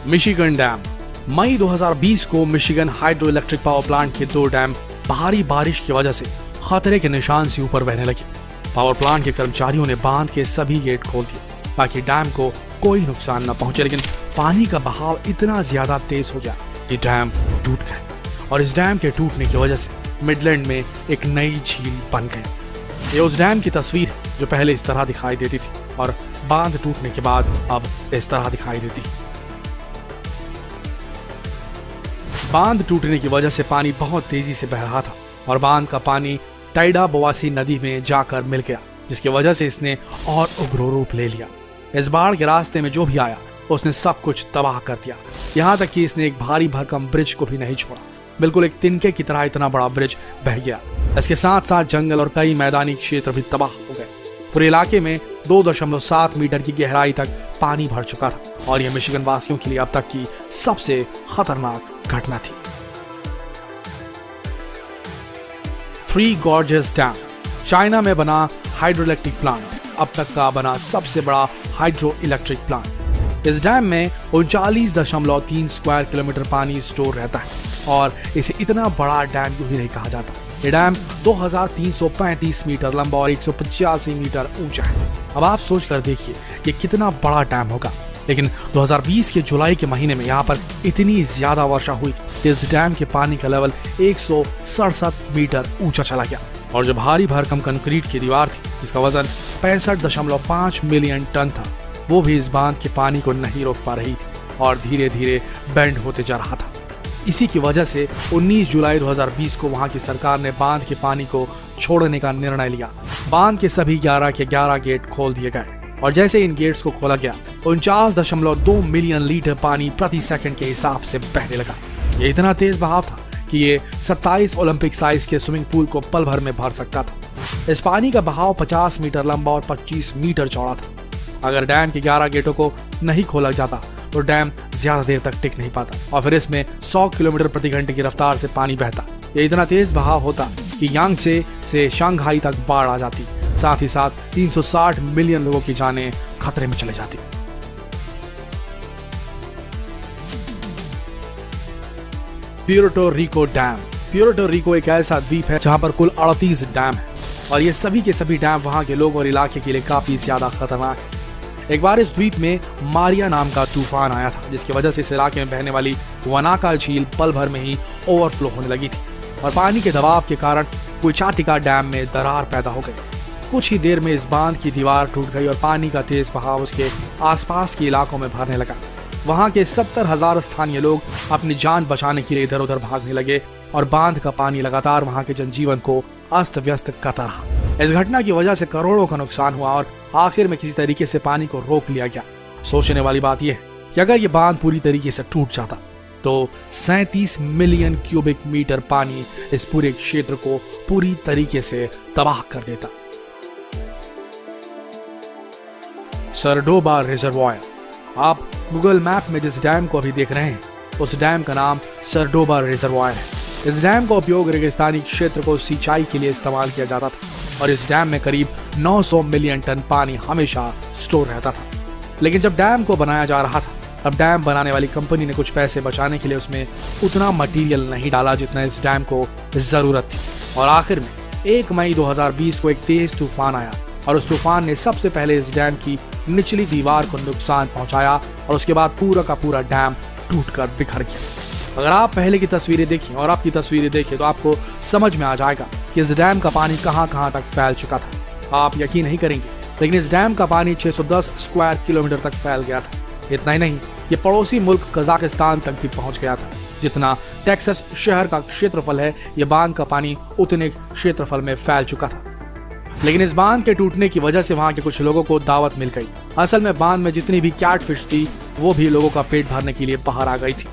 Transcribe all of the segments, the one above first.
Michigan dam. मई 2020 को Michigan hydro electric power plant के 2 dam भारी बारिश की वजह से खतरे के निशान से ऊपर बहने लगे। पावर प्लांट के कर्मचारियों ने बांध के सभी गेट खोल दिए ताकि डैम को कोई नुकसान न पहुंचे, लेकिन पानी का बहाव इतना ज्यादा तेज हो गया कि डैम टूट गए और इस डैम के टूटने की वजह से मिडलैंड में एक नई झील बन गई। ये उस डैम की तस्वीर है जो पहले इस तरह दिखाई देती थी और बांध टूटने के बाद अब इस तरह दिखाई देती है। बांध टूटने की वजह से पानी बहुत तेजी से बह रहा था और बांध का पानी टाइडा बोवासी नदी में जाकर मिल गया, जिसकी वजह से इसने और उग्र रूप ले लिया। इस बाढ़ के रास्ते में जो भी आया उसने सब कुछ तबाह कर दिया, यहाँ तक कि इसने एक भारी भरकम ब्रिज को भी नहीं छोड़ा। बिल्कुल एक तिनके की तरह इतना बड़ा ब्रिज बह गया। इसके साथ साथ जंगल और कई मैदानी क्षेत्र भी तबाह हो गए। पूरे इलाके में 2.7 मीटर की गहराई तक पानी भर चुका था और यह मिशिगन वासियों के लिए अब तक की सबसे खतरनाक घटना थी। थ्री गॉर्जेस डैम, चाइना में बना हाइड्रो इलेक्ट्रिक प्लांट, अब तक का बना सबसे बड़ा हाइड्रो इलेक्ट्रिक प्लांट। इस डैम में 39.3 स्क्वायर किलोमीटर पानी स्टोर रहता है और इसे इतना बड़ा डैम क्यों ही नहीं कहा जाता। ये डैम 2335 मीटर लंबा और 185 मीटर ऊंचा है। अब आप सोच कर देखिए ये कितना बड़ा डैम होगा। लेकिन 2020 के जुलाई के महीने में यहाँ पर इतनी ज्यादा वर्षा हुई कि इस डैम के पानी का लेवल 167 मीटर ऊंचा चला गया और जो भारी भरकम कंक्रीट की दीवार थी जिसका वजन 65.5 मिलियन टन था, वो भी इस बांध के पानी को नहीं रोक पा रही थी और धीरे धीरे बेंड होते जा रहा था। इसी की वजह से 19 जुलाई 2020 को वहां की सरकार ने बांध के पानी को छोड़ने का निर्णय लिया। बांध के सभी 11 के 11 गेट खोल दिए गए और जैसे इन गेट्स को खोला गया 49.2 मिलियन लीटर पानी प्रति सेकंड के हिसाब से बहने लगा। ये इतना तेज बहाव था कि ये 27 ओलंपिक साइज के स्विमिंग पूल को पल भर में भर सकता था। इस पानी का बहाव 50 मीटर लंबा और 25 मीटर चौड़ा था। अगर डैम के 11 गेटों को नहीं खोला जाता तो डैम ज्यादा देर तक टिक नहीं पाता और फिर इसमें 100 किलोमीटर प्रति घंटे की रफ्तार से पानी बहता। ये इतना तेज बहाव होता कि यांगचे से शंघाई तक बाढ़ आ जाती, साथ ही साथ 360 मिलियन लोगों की जानें खतरे में चले जाती। Puerto Rico dam. Puerto Rico एक ऐसा द्वीप है जहां पर कुल 38 डैम है और ये सभी के सभी डैम वहां के लोग और इलाके के लिए काफी ज्यादा खतरनाक है। एक बार इस द्वीप में मारिया नाम का तूफान आया था जिसकी वजह से इस इलाके में बहने वाली वनाका झील पल भर में ही ओवरफ्लो होने लगी थी और पानी के दबाव के कारण कुचाटिका डैम में दरार पैदा हो गई। कुछ ही देर में इस बांध की दीवार टूट गई और पानी का तेज बहाव उसके आसपास के इलाकों में भरने लगा। वहां के 70,000 स्थानीय लोग अपनी जान बचाने के लिए इधर उधर भागने लगे और बांध का पानी लगातार वहां के जनजीवन को अस्त व्यस्त करता रहा। इस घटना की वजह से करोड़ों का नुकसान हुआ और आखिर में किसी तरीके से पानी को रोक लिया गया। सोचने वाली बात यह है कि अगर ये बांध पूरी तरीके से टूट जाता तो 37 मिलियन क्यूबिक मीटर पानी इस पूरे क्षेत्र को पूरी तरीके से तबाह कर देता। सरडोबा रिजर्वायर। आप गूगल मैप में जिस डैम को अभी देख रहे हैं उस डैम का नाम सरडोबा रिजर्वायर है। इस डैम का उपयोग रेगिस्तानी क्षेत्र को सिंचाई के लिए इस्तेमाल किया जाता था और इस डैम में करीब 900 मिलियन टन पानी हमेशा स्टोर रहता था। लेकिन जब डैम को बनाया जा रहा था तब डैम बनाने वाली कंपनी ने कुछ पैसे बचाने के लिए उसमें उतना मटेरियल नहीं डाला जितना इस डैम को जरूरत थी और आखिर में 1 मई 2020 को एक तेज तूफान आया और उस तूफान ने सबसे पहले इस डैम की निचली दीवार को नुकसान पहुंचाया और उसके बाद पूरा का पूरा डैम टूटकर बिखर गया। अगर आप पहले की तस्वीरें देखें और अब की तस्वीरें देखें तो आपको समझ में आ जाएगा कि इस डैम का पानी कहां तक फैल चुका था। आप यकीन नहीं करेंगे लेकिन इस डैम का पानी 610 स्क्वायर किलोमीटर तक फैल गया था। इतना ही नहीं, ये पड़ोसी मुल्क कजाकिस्तान तक भी पहुंच गया था। जितना टेक्सास शहर का क्षेत्रफल है, ये बांध का पानी उतने क्षेत्रफल में फैल चुका था। लेकिन इस बांध के टूटने की वजह से वहां के कुछ लोगों को दावत मिल गई। असल में बांध में जितनी भी कैटफिश थी वो भी लोगों का पेट भरने के लिए बाहर आ गई थी।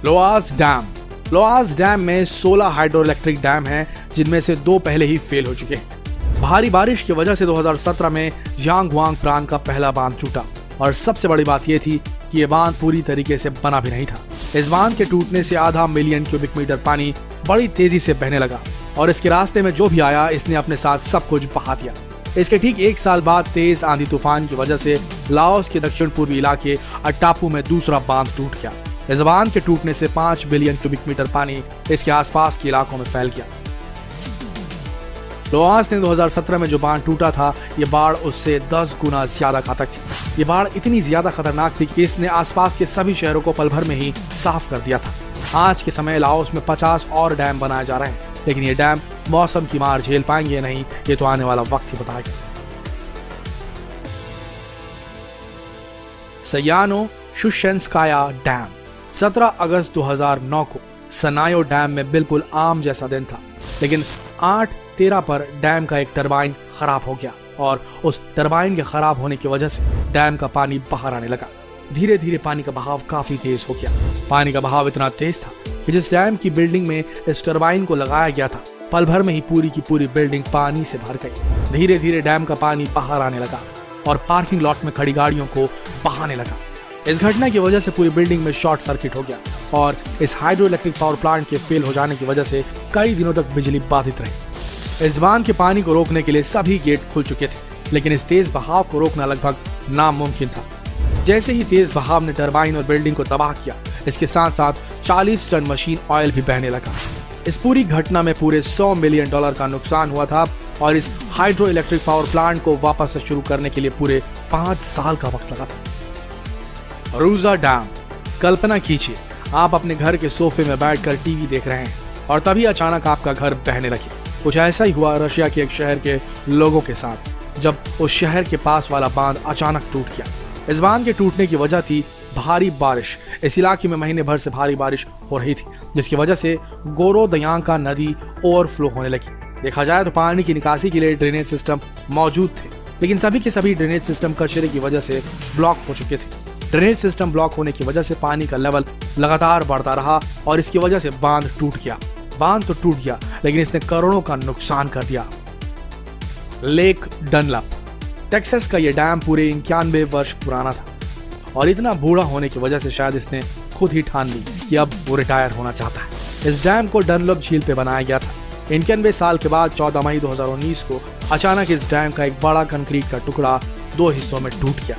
लोआस डैम। लोआस डैम में 16 हाइड्रो इलेक्ट्रिक डैम हैं जिनमें से 2 पहले ही फेल हो चुके हैं। भारी बारिश की वजह से 2017 में यांगवांग प्रांत का पहला बांध टूटा और सबसे बड़ी बात यह थी कि यह बांध पूरी तरीके से बना भी नहीं था। इस बांध के टूटने से आधा मिलियन क्यूबिक मीटर पानी बड़ी तेजी से बहने लगा और इसके रास्ते में जो भी आया इसने अपने साथ सब कुछ बहा दिया। इसके ठीक एक साल बाद तेज आंधी तूफान की वजह से लाओस के दक्षिण पूर्वी इलाके अटापू में दूसरा बांध टूट गया। इस बांध के टूटने से 5 बिलियन क्यूबिक मीटर पानी इसके आसपास के इलाकों में फैल गया। लोआस ने 2017 में जो बांध टूटा था, ये बाढ़ उससे 10 गुना ज्यादा घातक थी। ये बाढ़ इतनी ज्यादा खतरनाक थी कि इसने आसपास के सभी शहरों को पल भर में ही साफ कर दिया था। आज के समय लाओस में 50 और डैम बनाए जा रहे हैं, लेकिन ये डैम मौसम की मार झेल पाएंगे या नहीं, ये तो आने वाला वक्त ही बताएगा। सयानो शुशेंस्काया डैम 17 अगस्त 2009 को सनायो डैम में बिल्कुल आम जैसा दिन था, लेकिन 8:13 पर डैम का एक टरबाइन खराब हो गया और उस टरबाइन के खराब होने की वजह से डैम का पानी बाहर आने लगा। धीरे धीरे पानी का बहाव काफी तेज हो गया। पानी का बहाव इतना तेज था कि जिस डैम की बिल्डिंग में इस टरबाइन को लगाया गया था, पल भर में ही पूरी की पूरी बिल्डिंग पानी से भर गई। धीरे धीरे डैम का पानी बाहर आने लगा और पार्किंग लॉट में खड़ी गाड़ियों को बहाने लगा। इस घटना की वजह से पूरी बिल्डिंग में शॉर्ट सर्किट हो गया और इस हाइड्रो इलेक्ट्रिक पावर प्लांट के फेल हो जाने की वजह से कई दिनों तक बिजली बाधित रही। इस बांध के पानी को रोकने के लिए सभी गेट खुल चुके थे, लेकिन इस तेज बहाव को रोकना लगभग नामुमकिन था। जैसे ही तेज बहाव ने टरबाइन और बिल्डिंग को तबाह किया, इसके साथ साथ 40 टन मशीन ऑयल भी बहने लगा। इस पूरी घटना में पूरे $100 मिलियन का नुकसान हुआ था और इस हाइड्रो इलेक्ट्रिक पावर प्लांट को वापस से शुरू करने के लिए पूरे 5 साल का वक्त लगा था। Ruja dam. कल्पना कीजिए, आप अपने घर के सोफे में बैठकर टीवी देख रहे हैं और तभी अचानक आपका घर बहने लगे। कुछ ऐसा ही हुआ रशिया के एक शहर के लोगों के साथ, जब उस शहर के पास वाला बांध अचानक टूट गया। इस बांध के टूटने की वजह थी भारी बारिश। इस इलाके में महीने भर से भारी बारिश हो रही थी, जिसकी वजह से गोरोदयांका नदी ओवरफ्लो होने लगी। देखा जाए तो पानी की निकासी के लिए ड्रेनेज सिस्टम मौजूद थे, लेकिन सभी के सभी ड्रेनेज सिस्टम कचरे की वजह से ब्लॉक हो चुके थे। ड्रेनेज सिस्टम ब्लॉक होने की वजह से पानी का लेवल लगातार बढ़ता रहा और इसकी वजह से बांध टूट गया। बांध तो टूट गया, लेकिन इसने करोड़ों का नुकसान कर दिया। Lake Dunlop. टेक्सास का यह डैम पूरे 91 वर्ष पुराना था और इतना बूढ़ा होने की वजह से शायद इसने खुद ही ठान ली कि अब वो रिटायर होना चाहता है। इस डैम को डनलप झील पे बनाया गया था। 91 साल के बाद 14 मई 2019 को अचानक इस डैम का एक बड़ा कंक्रीट का टुकड़ा 2 हिस्सों में टूट गया।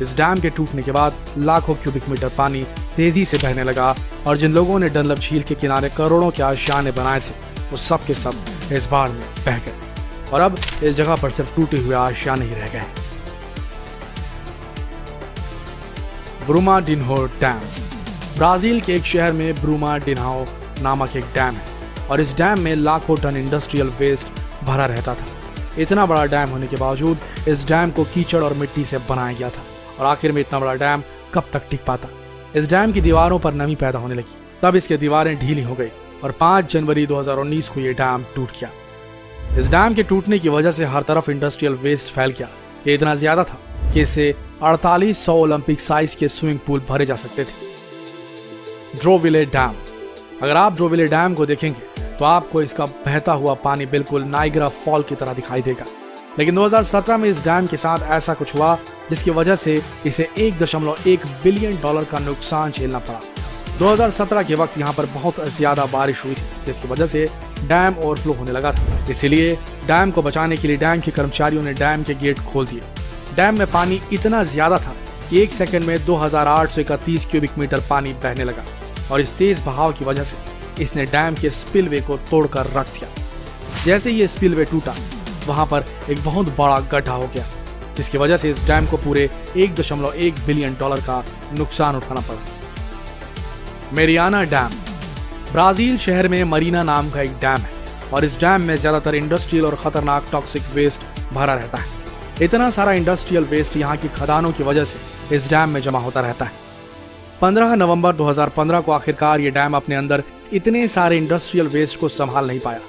इस डैम के टूटने के बाद लाखों क्यूबिक मीटर पानी तेजी से बहने लगा और जिन लोगों ने डनलप झील के किनारे करोड़ों के आशियाने बनाए थे, वो सब के सब इस बाढ़ में बह गए और अब इस जगह पर सिर्फ टूटे हुए आशियाने ही रह गए। ब्रूमाडिन्हो डैम। ब्राजील के एक शहर में ब्रूमाडिन्हो नामक एक डैम है और इस डैम में लाखों टन इंडस्ट्रियल वेस्ट भरा रहता था। इतना बड़ा डैम होने के बावजूद इस डैम को कीचड़ और मिट्टी से बनाया गया था और आखिर में इतना बड़ा डैम कब तक टिक पाता। इस डैम की दीवारों पर नमी पैदा होने लगी, तब इसकी दीवारें ढीली हो गई और 5 जनवरी 2019 को यह डैम टूट गया। इस डैम के टूटने की वजह से हर तरफ इंडस्ट्रियल वेस्ट फैल गया। ये इतना ज्यादा था कि इससे 4800 ओलंपिक साइज के स्विमिंग पूल भरे जा सकते थे। ड्रोविले डैम। अगर आप ड्रोविले डैम को देखेंगे तो आपको इसका बहता हुआ पानी बिल्कुल नाइग्रा फॉल की तरह दिखाई देगा, लेकिन 2017 में इस डैम के साथ ऐसा कुछ हुआ जिसकी वजह से इसे $1.1 बिलियन का नुकसान झेलना पड़ा। 2017 के वक्त यहाँ पर बहुत ज्यादा बारिश हुई थी, जिसकी वजह से डैम ओवरफ्लो होने लगा था। इसीलिए डैम को बचाने के लिए डैम के कर्मचारियों ने डैम के गेट खोल दिए। डैम में पानी इतना ज्यादा था कि 1 सेकंड में 2831 क्यूबिक मीटर पानी बहने लगा और इस तेज बहाव की वजह से इसने डैम के स्पिलवे को तोड़कर रख दिया। जैसे ही ये स्पिलवे टूटा, वहां पर एक बहुत बड़ा गड्ढा हो गया, जिसकी वजह से इस डैम को पूरे $1.1 बिलियन का नुकसान उठाना पड़ा। Mariana dam. ब्राजील शहर में मरीना नाम का एक डैम है और इस डैम में ज्यादातर इंडस्ट्रियल और खतरनाक टॉक्सिक वेस्ट भरा रहता है। इतना सारा इंडस्ट्रियल वेस्ट यहाँ की खदानों की वजह से इस डैम में जमा होता रहता है। 15 नवंबर 2015 को आखिरकार ये डैम अपने अंदर इतने सारे इंडस्ट्रियल वेस्ट को संभाल नहीं पाया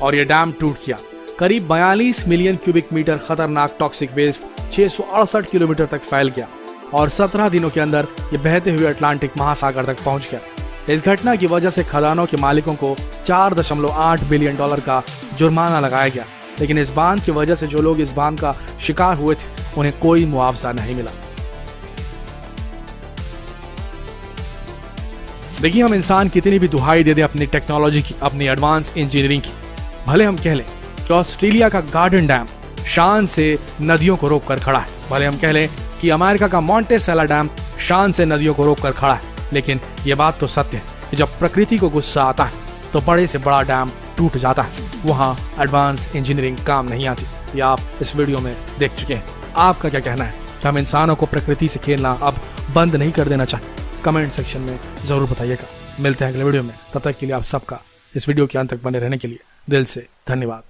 और ये डैम टूट गया। करीब 42 मिलियन क्यूबिक मीटर खतरनाक टॉक्सिक वेस्ट 668 किलोमीटर तक फैल गया और 17 दिनों के अंदर ये बहते हुए अटलांटिक महासागर तक पहुंच गया। इस घटना की वजह से खदानों के मालिकों को $4.8 बिलियन का जुर्माना लगाया गया, लेकिन इस बांध की वजह से जो लोग इस बांध का शिकार हुए थे, उन्हें कोई मुआवजा नहीं मिला। देखिए, हम इंसान कितनी भी दुहाई दे दे अपनी टेक्नोलॉजी की, अपनी एडवांस इंजीनियरिंग की, भले हम कह लें कि ऑस्ट्रेलिया का गार्डन डैम शान से नदियों को रोक कर खड़ा है। भले हम कह लें कि अमेरिका का मॉन्टेसेला डैम शान से नदियों को रोक कर खड़ा है, लेकिन ये बात तो सत्य है कि जब प्रकृति को गुस्सा आता है तो बड़े से बड़ा डैम टूट जाता है। वहाँ एडवांस इंजीनियरिंग काम नहीं आती। ये आप इस वीडियो में देख चुके हैं। आपका क्या कहना है? क्या हम इंसानों को प्रकृति से खेलना अब बंद नहीं कर देना चाहिए? कमेंट सेक्शन में जरूर बताइएगा। मिलते हैं अगले वीडियो में। तब तक के लिए आप सबका इस वीडियो के अंत तक बने रहने के लिए दिल से धन्यवाद।